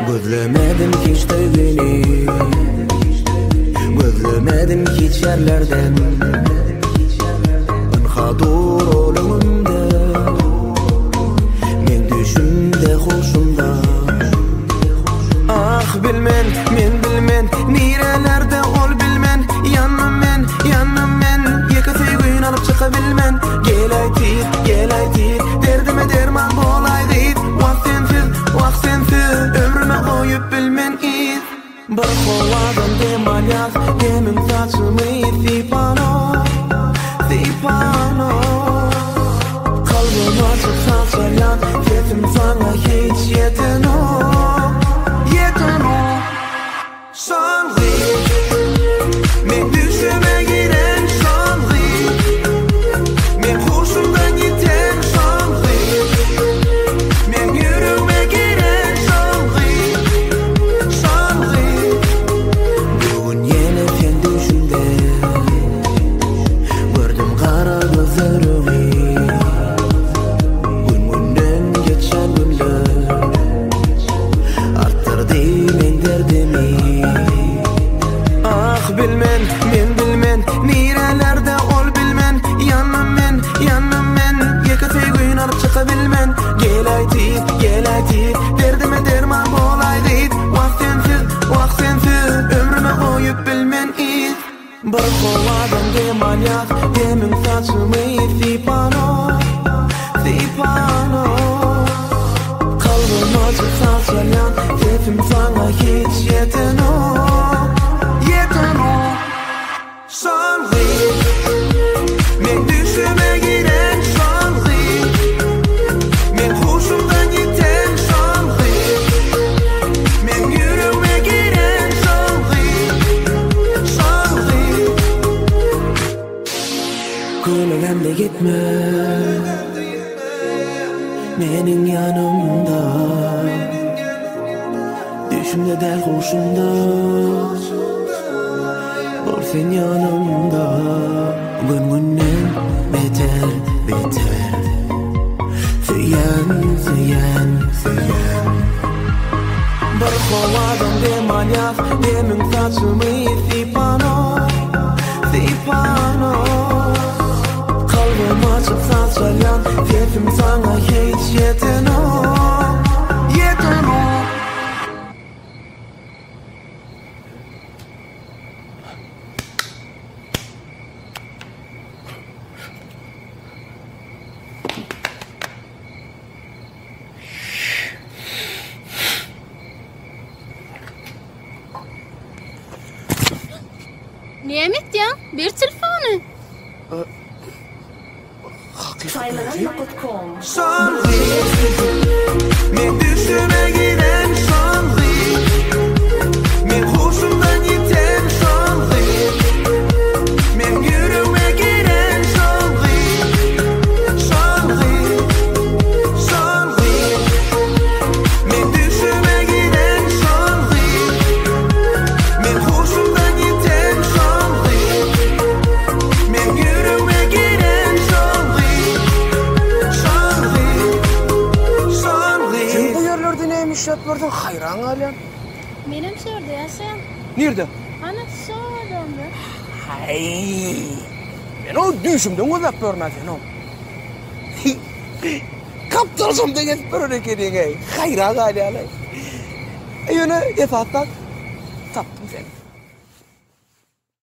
Gözlemedim hiç tövbeni, gözlemedim hiç yerlerden. Ünhadur olumumda, men düşümde hoşumda. Ah bilmen, men bilmen, nirelerde ol bilmen. Yanım men, yeka sevgin alıp çıkabilmen. Gel aytir, derdime derman bolay deyip. Vakt sensiz, ömrüme koyup bilmen id. Bir kovadan demalyak, demin saçımı sipano. Kalbim açık salçalayan, sesim sana hiç yeten o. Sanri, men düşüme giren sanri. Men hoşumdan giten sanri. Men yüreğime giren sanri. Bugün yine sen düşümde, gördüm kara gözlerimi. Gününden geçen günler arttırdı men derdimi. Ah bilmen, men bilmen, nirelerde ol bilmen. Yanım men, yeka sevgin alıp çıkabilmen. Gel aytir, derdime derman bolay deyip. Vakt sensiz, ömrüme koyup bilmen id. Bir kovadan demalyak, demin saçımı sipano. Kalbim açık salçalayan, sesim sana hiç yeten o. Sanri, men düşüme giren sanri. Men hoşumdan giten sanri. Men yüreğime giren sanri. Gülülemde gitme, menin yanımda. Düşümde del hoşumda, ol sen yanımda. Günden beter. Süyen. Bir kovadan demalyak, demin saçımı sipano. Kalbim açık salçalayan, sesim sana hiç yeten o. Nimet ya? Bir telefonu. Sanri, men düşüme giren sanri. Men hoşumdan giten sanri. Men yüreğime giren sanri. Men düşüme giren sanri. Men hoşumdan giten sanri. Men yüreğime giren sanri. Sen bu yerlerde neymiş yaplardın hayran alem? Benim sordu ya sen. Nerede? Ana sordu. Hay. Ben o düşümden o da görmedim o. Kaptarsam da gel böyle kedin hayran alem. Ayına defatta taptım seni.